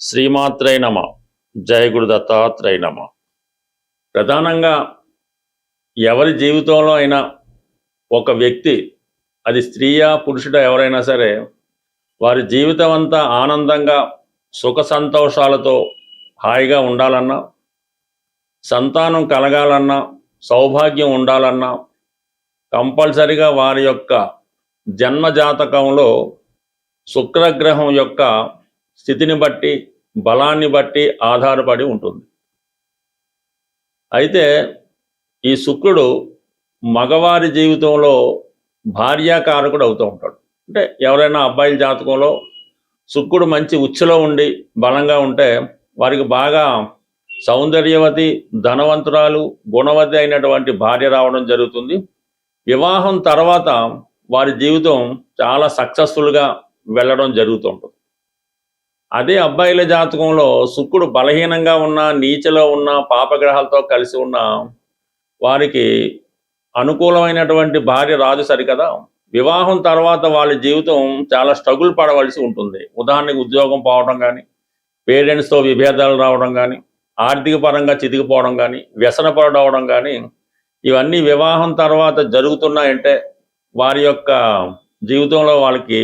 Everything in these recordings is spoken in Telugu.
శ్రీమాత్రై నమ. జయ గురు దత్తాత్రేయ నమ. ప్రధానంగా ఎవరి జీవితంలో అయినా ఒక వ్యక్తి, అది స్త్రీయా పురుషుడా ఎవరైనా సరే, వారి జీవితం అంతా ఆనందంగా సుఖ సంతోషాలతో హాయిగా ఉండాలన్నా, సంతానం కలగాలన్నా, సౌభాగ్యం ఉండాలన్నా కంపల్సరిగా వారి యొక్క జన్మజాతకంలో శుక్రగ్రహం యొక్క స్థితిని బట్టి, బలాన్ని బట్టి ఆధారపడి ఉంటుంది. అయితే ఈ శుక్రుడు మగవారి జీవితంలో భార్యాకారకుడు అవుతూ ఉంటాడు. అంటే ఎవరైనా అబ్బాయిల జాతకంలో శుక్రుడు మంచి ఉచ్చులో ఉండి బలంగా ఉంటే వారికి బాగా సౌందర్యవతి, ధనవంతురాలు, గుణవతి అయినటువంటి భార్య రావడం జరుగుతుంది. వివాహం తర్వాత వారి జీవితం చాలా సక్సెస్ఫుల్గా వెళ్ళడం జరుగుతుంటుంది. అదే అబ్బాయిల జాతకంలో శుక్రుడు బలహీనంగా ఉన్న, నీచలో ఉన్న, పాపగ్రహాలతో కలిసి ఉన్న వారికి అనుకూలమైనటువంటి భార్య రాదు సరికదా. వివాహం తర్వాత వాళ్ళ జీవితం చాలా స్ట్రగుల్ పడవలసి ఉంటుంది. ఉదాహరణకు ఉద్యోగం పోవడం కానీ, పేరెంట్స్తో విభేదాలు రావడం కానీ, ఆర్థిక పరంగా చితికిపోవడం కానీ, వ్యసనపడవడం కానీ, ఇవన్నీ వివాహం తర్వాత జరుగుతున్నాయంటే వారి యొక్క జీవితంలో వాళ్ళకి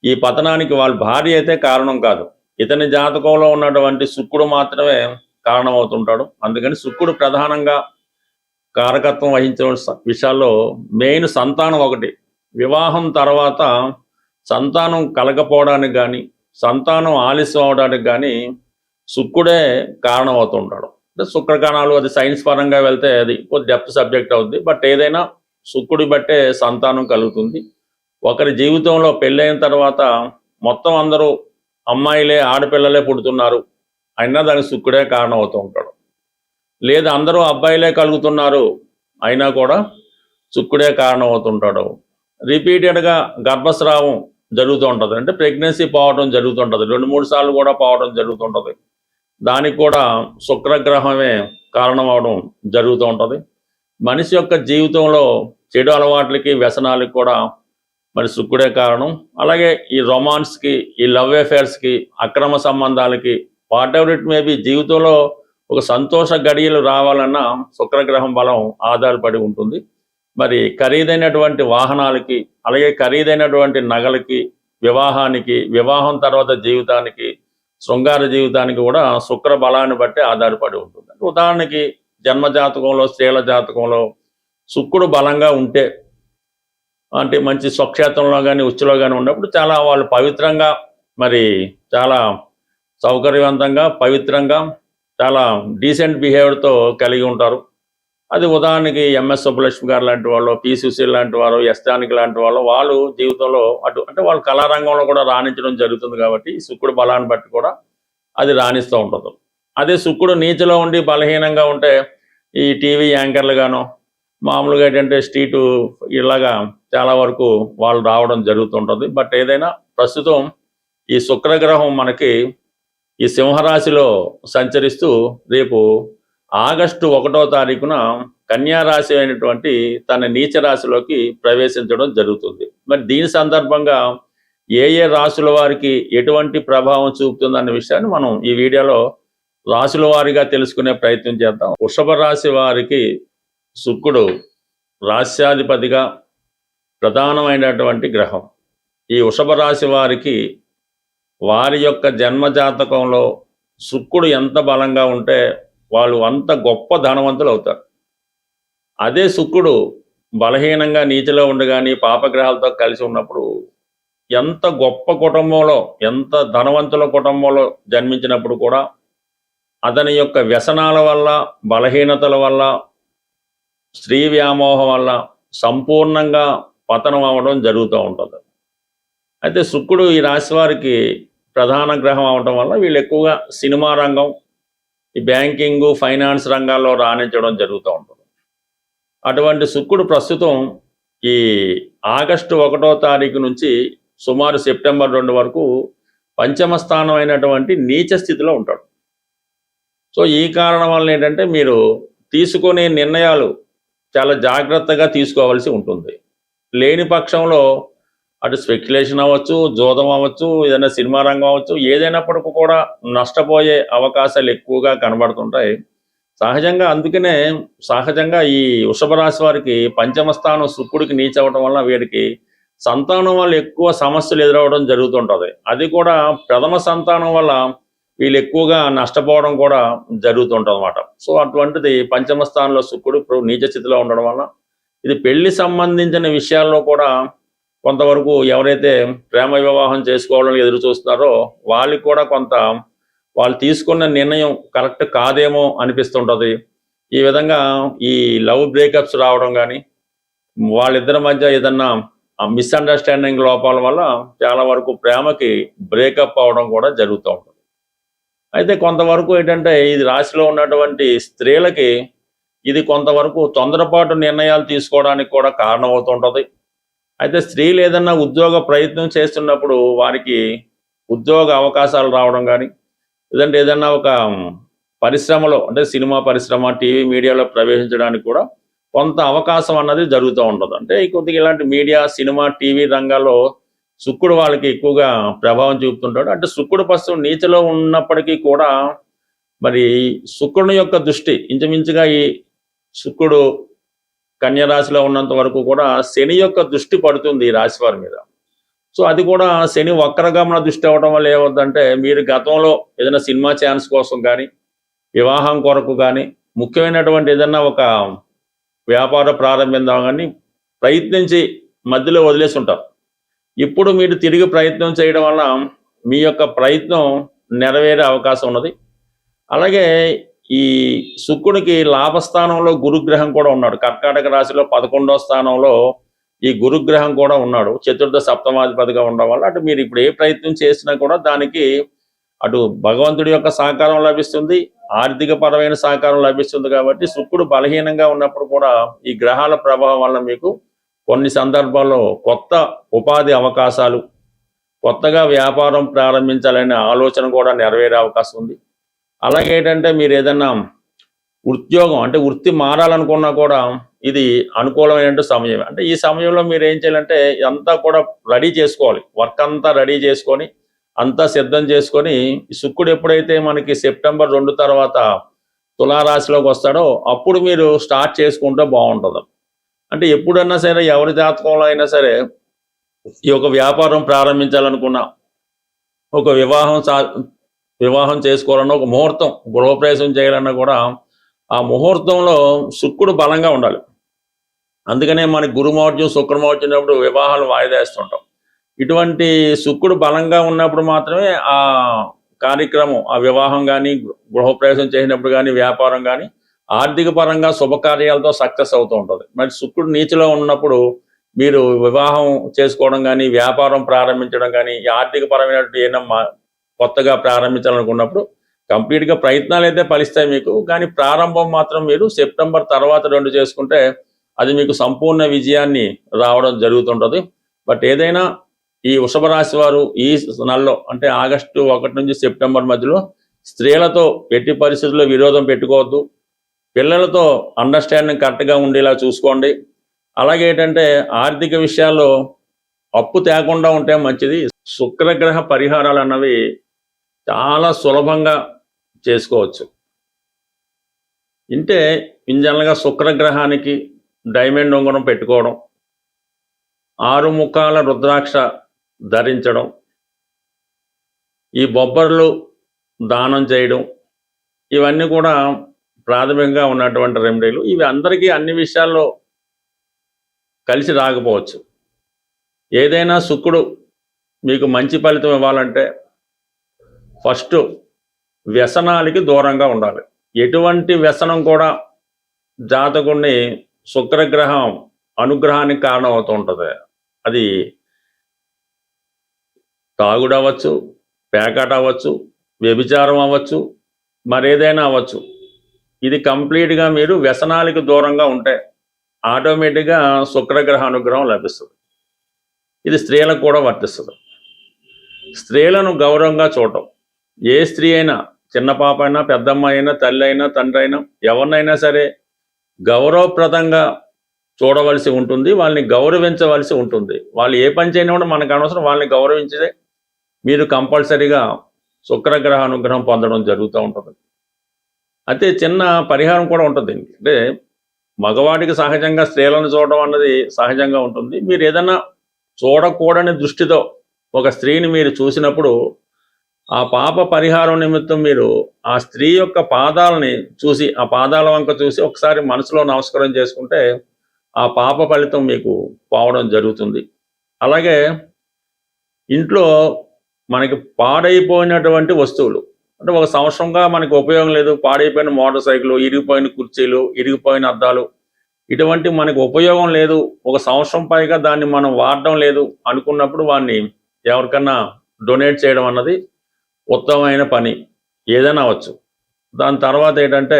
ఈ పతనానికి వాళ్ళ భార్య అయితే కారణం కాదు. ఇతని జాతకంలో ఉన్నటువంటి శుక్రుడు మాత్రమే కారణమవుతుంటాడు. అందుకని శుక్రుడు ప్రధానంగా కారకత్వం వహించిన విషయాల్లో మెయిన్ సంతానం ఒకటి. వివాహం తర్వాత సంతానం కలగపోవడానికి కానీ, సంతానం ఆలస్యం అవడానికి కానీ శుక్రుడే కారణం అవుతుంటాడు. అంటే శుక్రకణాలు, అది సైన్స్ పరంగా వెళ్తే అది డెప్త్ సబ్జెక్ట్ అవుతుంది. బట్ ఏదైనా శుక్రుడి బట్టే సంతానం కలుగుతుంది. ఒకరి జీవితంలో పెళ్ళైన తర్వాత మొత్తం అందరూ అమ్మాయిలే, ఆడపిల్లలే పుడుతున్నారు అయినా దానికి శుక్రుడే కారణం అవుతూ ఉంటాడు. లేదా అందరూ అబ్బాయిలే కలుగుతున్నారు అయినా కూడా శుక్రుడే కారణం అవుతుంటాడు. రిపీటెడ్గా గర్భస్రావం జరుగుతూ ఉంటుంది, అంటే ప్రెగ్నెన్సీ పోవడం జరుగుతుంటుంది, 2-3 సార్లు కూడా పోవడం జరుగుతుంటుంది. దానికి కూడా శుక్రగ్రహమే కారణం అవడం జరుగుతూ ఉంటుంది. మనిషి యొక్క జీవితంలో చెడు అలవాట్లకి, వ్యసనాలకి కూడా మరి శుక్రుడే కారణం. అలాగే ఈ రొమాన్స్కి, ఈ లవ్ అఫేర్స్కి, అక్రమ సంబంధాలకి, వాట్ ఎవర్ ఇట్ మేబీ, జీవితంలో ఒక సంతోష గడియలు రావాలన్నా శుక్రగ్రహం బలం ఆధారపడి ఉంటుంది. మరి ఖరీదైనటువంటి వాహనాలకి, అలాగే ఖరీదైనటువంటి నగలకి, వివాహానికి, వివాహం తర్వాత జీవితానికి, శృంగార జీవితానికి కూడా శుక్ర బలాన్ని బట్టి ఆధారపడి ఉంటుంది. ఉదాహరణకి జన్మజాతకంలో, స్త్రీల జాతకంలో శుక్రుడు బలంగా ఉంటే, అంటే మంచి స్వక్షేత్రంలో కానీ, ఉచ్చులో కానీ ఉన్నప్పుడు చాలా వాళ్ళు పవిత్రంగా, మరి చాలా సౌకర్యవంతంగా, పవిత్రంగా, చాలా డీసెంట్ బిహేవియర్తో కలిగి ఉంటారు. అది ఉదాహరణకి ఎంఎస్ సుబ్బలక్ష్మి గారు లాంటి వాళ్ళు, పి సుశీల్ లాంటి వారు, ఎస్ జానకి లాంటి వాళ్ళు జీవితంలో అంటే వాళ్ళు కళారంగంలో కూడా రాణించడం జరుగుతుంది. కాబట్టి శుక్రుడు బలాన్ని బట్టి కూడా అది రాణిస్తూ ఉంటుంది. అదే శుక్రుడు నీచలో ఉండి బలహీనంగా ఉంటే ఈ టీవీ యాంకర్లుగానో, మామూలుగా ఏంటంటే స్ట్రీటు, ఇలాగా చాలా వరకు వాళ్ళు రావడం జరుగుతుంటుంది. బట్ ఏదైనా ప్రస్తుతం ఈ శుక్రగ్రహం మనకి ఈ సింహరాశిలో సంచరిస్తూ రేపు ఆగస్టు 1వ తారీఖున కన్యారాశి అయినటువంటి తన నీచ రాశిలోకి ప్రవేశించడం జరుగుతుంది. మరి దీని సందర్భంగా ఏ ఏ రాశుల వారికి ఎటువంటి ప్రభావం చూపుతుందన్న విషయాన్ని మనం ఈ వీడియోలో రాశుల వారిగా తెలుసుకునే ప్రయత్నం చేద్దాం. వృషభ రాశి వారికి శుక్రుడు రాశ్యాధిపతిగా ప్రధానమైనటువంటి గ్రహం. ఈ వృషభ రాశి వారికి వారి యొక్క జన్మజాతకంలో శుక్రుడు ఎంత బలంగా ఉంటే వాళ్ళు అంత గొప్ప ధనవంతులు అవుతారు. అదే శుక్రుడు బలహీనంగా నీచలో ఉండగాని, పాపగ్రహాలతో కలిసి ఉన్నప్పుడు ఎంత గొప్ప కుటుంబంలో, ఎంత ధనవంతుల కుటుంబంలో జన్మించినప్పుడు కూడా అతని యొక్క వ్యసనాల వల్ల, బలహీనతల వల్ల, స్త్రీ వ్యామోహం వల్ల సంపూర్ణంగా పతనం అవ్వడం జరుగుతూ ఉంటుంది. అయితే శుక్రుడు ఈ రాశి వారికి ప్రధాన గ్రహం అవడం వల్ల వీళ్ళు ఎక్కువగా సినిమా రంగం, ఈ బ్యాంకింగు, ఫైనాన్స్ రంగాల్లో రాణించడం జరుగుతూ ఉంటుంది. అటువంటి శుక్రుడు ప్రస్తుతం ఈ ఆగస్టు 1వ తారీఖు నుంచి సుమారు సెప్టెంబర్ 2 వరకు పంచమ స్థానం అయినటువంటి నీచ స్థితిలో ఉంటాడు. సో ఈ కారణం వల్ల ఏంటంటే మీరు తీసుకునే నిర్ణయాలు చాలా జాగ్రత్తగా తీసుకోవాల్సి ఉంటుంది. లేని పక్షంలో అటు స్పెక్యులేషన్ అవ్వచ్చు, జోదం అవ్వచ్చు, ఏదైనా సినిమా రంగం అవ్వచ్చు, ఏదైనప్పటికీ కూడా నష్టపోయే అవకాశాలు ఎక్కువగా కనబడుతుంటాయి. సహజంగా ఈ వృషభ రాశి వారికి పంచమ స్థానం శుక్రుడికి నీచ అవ్వడం వల్ల వీరికి సంతానం వల్ల ఎక్కువ సమస్యలు ఎదురవడం జరుగుతుంటది. అది కూడా ప్రథమ సంతానం వల్ల వీళ్ళు ఎక్కువగా నష్టపోవడం కూడా జరుగుతుంటది అన్నమాట. సో అటువంటిది పంచమ స్థానంలో శుక్రుడు ఇప్పుడు నీచ స్థితిలో ఉండడం వల్ల ఇది పెళ్లి సంబంధించిన విషయాల్లో కూడా కొంతవరకు ఎవరైతే ప్రేమ వివాహం చేసుకోవడం ఎదురు చూస్తున్నారో వాళ్ళకి కూడా కొంత వాళ్ళు తీసుకున్న నిర్ణయం కరెక్ట్ కాదేమో అనిపిస్తుంటది. ఈ విధంగా ఈ లవ్ బ్రేకప్స్ రావడం కానీ వాళ్ళిద్దరి మధ్య ఏదన్నా మిస్అండర్స్టాండింగ్ లోపాల వల్ల చాలా వరకు ప్రేమకి బ్రేకప్ అవడం కూడా జరుగుతూ ఉంటుంది. అయితే కొంతవరకు ఏంటంటే ఇది రాశిలో ఉన్నటువంటి స్త్రీలకి ఇది కొంతవరకు తొందరపాటు నిర్ణయాలు తీసుకోవడానికి కూడా కారణమవుతుంటుంది. అయితే స్త్రీలు ఏదన్నా ఉద్యోగ ప్రయత్నం చేస్తున్నప్పుడు వారికి ఉద్యోగ అవకాశాలు రావడం కానీ లేదంటే ఏదన్నా ఒక పరిశ్రమలో అంటే సినిమా పరిశ్రమ, టీవీ, మీడియాలో ప్రవేశించడానికి కూడా కొంత అవకాశం అన్నది జరుగుతూ ఉంటుంది. అంటే కొద్దిగా ఇలాంటి మీడియా, సినిమా, టీవీ రంగాల్లో శుక్రుడు వాళ్ళకి ఎక్కువగా ప్రభావం చూపుతుంటాడు. అంటే శుక్రుడు ప్రస్తుతం నీచలో ఉన్నప్పటికీ కూడా మరి శుక్రుని యొక్క దృష్టి ఇంచుమించుగా ఈ శుక్రుడు కన్య రాశిలో ఉన్నంత వరకు కూడా శని యొక్క దృష్టి పడుతుంది ఈ రాశి వారి మీద. సో అది కూడా శని వక్రగమన దృష్టి అవ్వడం వల్ల ఏమవుతుందంటే మీరు గతంలో ఏదైనా సినిమా ఛాన్స్ కోసం కానీ వివాహం కొరకు కానీ ముఖ్యమైనటువంటి ఏదైనా ఒక వ్యాపార ప్రారంభిద్దాం కానీ ప్రయత్నించి మధ్యలో వదిలేసి ఉంటారు. ఇప్పుడు మీరు తిరిగి ప్రయత్నం చేయడం వల్ల మీ యొక్క ప్రయత్నం నెరవేరే అవకాశం ఉన్నది. అలాగే ఈ శుక్రుడికి లాభస్థానంలో గురుగ్రహం కూడా ఉన్నాడు. కర్కాటక రాశిలో 11వ స్థానంలో ఈ గురుగ్రహం కూడా ఉన్నాడు. చతుర్థ సప్తమాధిపతిగా ఉండడం వల్ల అటు మీరు ఇప్పుడు ఏ ప్రయత్నం చేసినా కూడా దానికి అటు భగవంతుడి యొక్క సహకారం లభిస్తుంది, ఆర్థిక పరమైన సహకారం లభిస్తుంది. కాబట్టి శుక్రుడు బలహీనంగా ఉన్నప్పుడు కూడా ఈ గ్రహాల ప్రభావం వల్ల మీకు కొన్ని సందర్భాల్లో కొత్త ఉపాధి అవకాశాలు, కొత్తగా వ్యాపారం ప్రారంభించాలనే ఆలోచన కూడా నెరవేరే అవకాశం ఉంది. అలాగే ఏంటంటే మీరు ఏదన్నా ఉద్యోగం అంటే వృత్తి మారాలనుకున్నా కూడా ఇది అనుకూలమైన సమయం. అంటే ఈ సమయంలో మీరు ఏం చేయాలంటే అంతా కూడా రెడీ చేసుకోవాలి, వర్క్ అంతా రెడీ చేసుకొని అంతా సిద్ధం చేసుకొని శుక్రుడు ఎప్పుడైతే మనకి సెప్టెంబర్ 2 తర్వాత తులారాశిలోకి వస్తాడో అప్పుడు మీరు స్టార్ట్ చేసుకుంటే బాగుంటుంది. అంటే ఎప్పుడన్నా సరే ఎవరి జాతకంలో అయినా సరే ఈ యొక్క వ్యాపారం ప్రారంభించాలనుకున్నా, ఒక వివాహం చేసుకోవాలన్నా, ఒక ముహూర్తం గృహప్రవేశం చేయాలన్నా కూడా ఆ ముహూర్తంలో శుక్రుడు బలంగా ఉండాలి. అందుకనే మనకి గురుమౌర్జం, శుక్రమౌర్జం వివాహాలు వాయిదా వేస్తుంటాం. ఇటువంటి శుక్రుడు బలంగా ఉన్నప్పుడు మాత్రమే ఆ కార్యక్రమం, ఆ వివాహం కానీ, గృహప్రవేశం చేసినప్పుడు కానీ, వ్యాపారం కానీ ఆర్థిక పరంగా శుభకార్యాలతో సక్సెస్ అవుతూ ఉంటుంది. మరి శుక్రుడు నీచలో ఉన్నప్పుడు మీరు వివాహం చేసుకోవడం కానీ, వ్యాపారం ప్రారంభించడం కానీ, ఆర్థిక పరమైనటువంటి ఏదైనా కొత్తగా ప్రారంభించాలనుకున్నప్పుడు కంప్లీట్గా ప్రయత్నాలు అయితే ఫలిస్తాయి మీకు. కానీ ప్రారంభం మాత్రం మీరు సెప్టెంబర్ తర్వాత 2 చేసుకుంటే అది మీకు సంపూర్ణ విజయాన్ని రావడం జరుగుతుంటుంది. బట్ ఏదైనా ఈ వృషభ రాశి వారు ఈ నెలలో అంటే ఆగస్టు 1 నుంచి సెప్టెంబర్ మధ్యలో స్త్రీలతో ఎట్టి పరిస్థితుల్లో విరోధం పెట్టుకోవద్దు. పిల్లలతో అండర్స్టాండింగ్ కరెక్ట్గా ఉండేలా చూసుకోండి. అలాగే ఏంటంటే ఆర్థిక విషయాల్లో అప్పు తేకుండా ఉంటే మంచిది. శుక్రగ్రహ పరిహారాలు అన్నవి చాలా సులభంగా చేసుకోవచ్చు. ఇంటే జనరల్గా శుక్రగ్రహానికి డైమండ్ ఉంగరం పెట్టుకోవడం, 6 ముఖాల రుద్రాక్ష ధరించడం, ఈ బొబ్బర్లు దానం చేయడం, ఇవన్నీ కూడా ప్రాథమికంగా ఉన్నటువంటి రెమెడీలు. ఇవి అందరికీ అన్ని విషయాల్లో కలిసి రాకపోవచ్చు. ఏదైనా శుక్రుడు మీకు మంచి ఫలితం ఇవ్వాలంటే ఫస్ట్ వ్యసనాలకి దూరంగా ఉండాలి. ఎటువంటి వ్యసనం కూడా జాతకుడిని శుక్రగ్రహం అనుగ్రహానికి కారణం అవుతూ ఉంటుంది. అది తాగుడు అవ్వచ్చు, పేకాట అవ్వచ్చు, వ్యభిచారం అవ్వచ్చు, మరేదైనా అవ్వచ్చు. ఇది కంప్లీట్గా మీరు వ్యసనాలకు దూరంగా ఉంటే ఆటోమేటిక్గా శుక్రగ్రహ అనుగ్రహం లభిస్తుంది. ఇది స్త్రీలకు కూడా వర్తిస్తుంది. స్త్రీలను గౌరవంగా చూడటం, ఏ స్త్రీ అయినా, చిన్న పాప అయినా, పెద్దమ్మ అయినా, తల్లి అయినా, తండ్రి అయినా, ఎవరినైనా సరే గౌరవప్రదంగా చూడవలసి ఉంటుంది, వాళ్ళని గౌరవించవలసి ఉంటుంది. వాళ్ళు ఏ పని చేయని కూడా మనకు అనవసరం, వాళ్ళని గౌరవించే మీరు కంపల్సరీగా శుక్రగ్రహ అనుగ్రహం పొందడం జరుగుతూ ఉంటుంది. అయితే చిన్న పరిహారం కూడా ఉంటుంది దీనికి. అంటే మగవాడికి సహజంగా స్త్రీలను చూడడం అన్నది సహజంగా ఉంటుంది. మీరు ఏదైనా చూడకూడని దృష్టితో ఒక స్త్రీని మీరు చూసినప్పుడు ఆ పాప పరిహారం నిమిత్తం మీరు ఆ స్త్రీ యొక్క పాదాలని చూసి, ఆ పాదాల వంక చూసి ఒకసారి మనసులో నమస్కారం చేసుకుంటే ఆ పాప ఫలితం మీకు పోవడం జరుగుతుంది. అలాగే ఇంట్లో మనకి పాడైపోయినటువంటి వస్తువులు, అంటే ఒక సంవత్సరంగా మనకి ఉపయోగం లేదు, పాడైపోయిన మోటార్ సైకిల్, ఇరిగిపోయిన కుర్చీలు, ఇరిగిపోయిన అద్దాలు, ఇటువంటి మనకు ఉపయోగం లేదు, ఒక సంవత్సరం పైగా దాన్ని మనం వాడడం లేదు అనుకున్నప్పుడు వాడిని ఎవరికన్నా డొనేట్ చేయడం అన్నది ఉత్తమమైన పని, ఏదైనా అవ్వచ్చు. దాని తర్వాత ఏంటంటే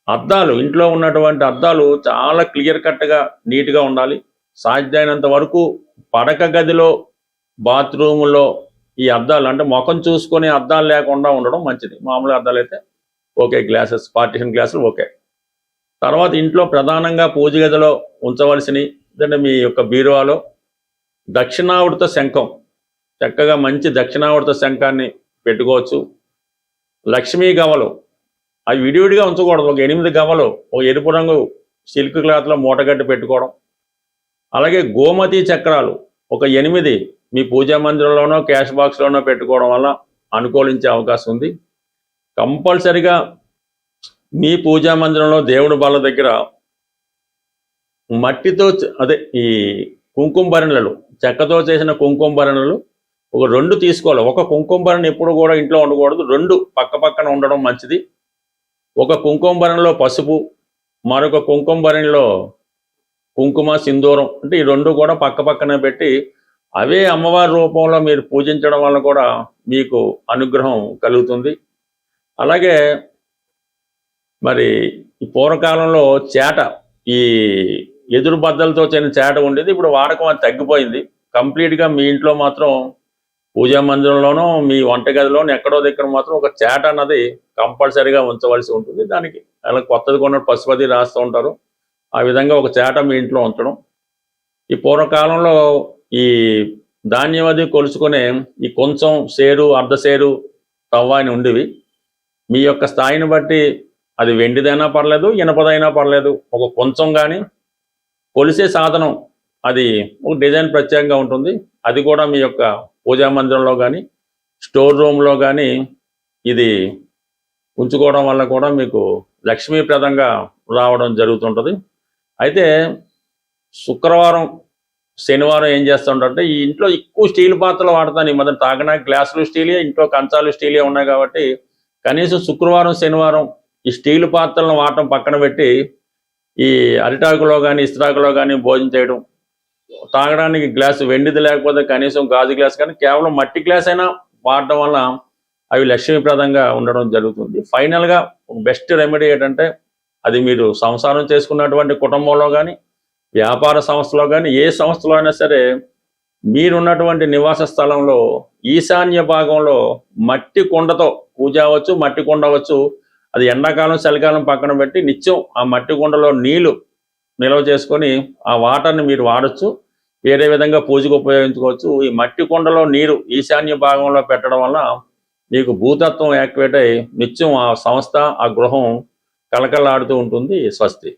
అద్దాలు, ఇంట్లో ఉన్నటువంటి అద్దాలు చాలా క్లియర్ కట్గా నీట్గా ఉండాలి. సాధ్యమైనంత వరకు పడక గదిలో, బాత్రూములో ఈ అద్దాలు అంటే ముఖం చూసుకొని అద్దాలు లేకుండా ఉండడం మంచిది. మామూలుగా అద్దాలు అయితే ఓకే, గ్లాసెస్, పార్టిషన్ గ్లాసులు ఓకే. తర్వాత ఇంట్లో ప్రధానంగా పూజ గదిలో ఉంచవలసినవి అంటే మీ యొక్క బీరువాలో దక్షిణావృత శంఖం, చక్కగా మంచి దక్షిణావృత శంఖాన్ని పెట్టుకోవచ్చు. లక్ష్మీ గవలు అవి విడివిడిగా ఉంచకూడదు, ఒక 8 గవలు ఒక ఎరుపు రంగు సిల్క్ క్లాత్లో మూటగట్టి పెట్టుకోవడం. అలాగే గోమతి చక్రాలు ఒక 8 మీ పూజా మందిరంలోనో క్యాష్ బాక్స్లోనో పెట్టుకోవడం వల్ల అనుకూలించే అవకాశం ఉంది. కంపల్సరిగా మీ పూజా మందిరంలో దేవుడి బల్ల దగ్గర మట్టితో అదే ఈ కుంకుమ భరణలు, చెక్కతో చేసిన కుంకుమ భరణలు ఒక 2 తీసుకోవాలి. ఒక కుంకుమ భరణ ఎప్పుడు కూడా ఇంట్లో ఉండకూడదు, 2 పక్క పక్కన ఉండడం మంచిది. ఒక కుంకుమ భరణలో పసుపు, మరొక కుంకుమ భరణలో కుంకుమ, సింధూరం, అంటే ఈ 2 కూడా పక్క పక్కనే పెట్టి అవే అమ్మవారి రూపంలో మీరు పూజించడం వల్ల కూడా మీకు అనుగ్రహం కలుగుతుంది. అలాగే మరి ఈ పూర్వకాలంలో చేట, ఈ ఎదురు బద్దలతో చేసిన చేట ఉండేది, ఇప్పుడు వాడకం అది తగ్గిపోయింది. కంప్లీట్గా మీ ఇంట్లో మాత్రం పూజా మందిరంలోనో మీ వంటగదిలోనో ఎక్కడో దగ్గర మాత్రం ఒక చేట అన్నది కంపల్సరీగా ఉంచవలసి ఉంటుంది. దానికి అలా కొత్తది కొన్న పశుపతి రాస్తూ ఉంటారు, ఆ విధంగా ఒక చేట మీ ఇంట్లో ఉంచడం. ఈ పూర్వకాలంలో ఈ ధాన్యం అది కొలుచుకునే ఈ కొంచెం సేరు, అర్ధసేరు తవ్వ అని ఉండేవి. మీ యొక్క స్థాయిని బట్టి అది వెండిదైనా పర్లేదు, ఇనపదైనా పర్లేదు, ఒక కొంచెం కానీ కొలిసే సాధనం అది ఒక డిజైన్ ప్రత్యేకంగా ఉంటుంది. అది కూడా మీ యొక్క పూజా మందిరంలో కానీ స్టోర్ రూమ్లో కానీ ఇది ఉంచుకోవడం వల్ల కూడా మీకు లక్ష్మీప్రదంగా రావడం జరుగుతుంటుంది. అయితే శుక్రవారం, శనివారం ఏం చేస్తుంటే ఈ ఇంట్లో ఎక్కువ స్టీల్ పాత్రలు వాడతాను. ఈ మధ్య తాగడానికి గ్లాసులు స్టీలే, ఇంట్లో కంచాలు స్టీలే ఉన్నాయి కాబట్టి కనీసం శుక్రవారం, శనివారం ఈ స్టీల్ పాత్రలను వాడటం పక్కన పెట్టి ఈ అరిటాకులో కానీ ఇస్త్రాకులో కానీ భోజనం చేయడం, తాగడానికి గ్లాసు వెండిది లేకపోతే కనీసం గాజు గ్లాస్ కానీ కేవలం మట్టి గ్లాస్ అయినా వాడటం వల్ల అవి లక్ష్మీప్రదంగా ఉండడం జరుగుతుంది. ఫైనల్గా బెస్ట్ రెమెడీ ఏంటంటే అది మీరు సంసారం చేసుకున్నటువంటి కుటుంబంలో కానీ వ్యాపార సంస్థలో కానీ ఏ సంస్థలో అయినా సరే మీరున్నటువంటి నివాస స్థలంలో ఈశాన్య భాగంలో మట్టి కుండతో పూజ అవ్వచ్చు, మట్టి కుండ అవ్వచ్చు, అది ఎండాకాలం చలికాలం పక్కన పెట్టి నిత్యం ఆ మట్టి కుండలో నీళ్లు నిల్వ చేసుకొని ఆ వాటర్ని మీరు వాడచ్చు. వేరే విధంగా పూజకు ఉపయోగించుకోవచ్చు. ఈ మట్టి కుండలో నీరు ఈశాన్య భాగంలో పెట్టడం వల్ల మీకు భూతత్వం యాక్టివేట్ అయ్యి నిత్యం ఆ సంస్థ, ఆ గృహం కలకలాడుతూ ఉంటుంది. స్వస్తి.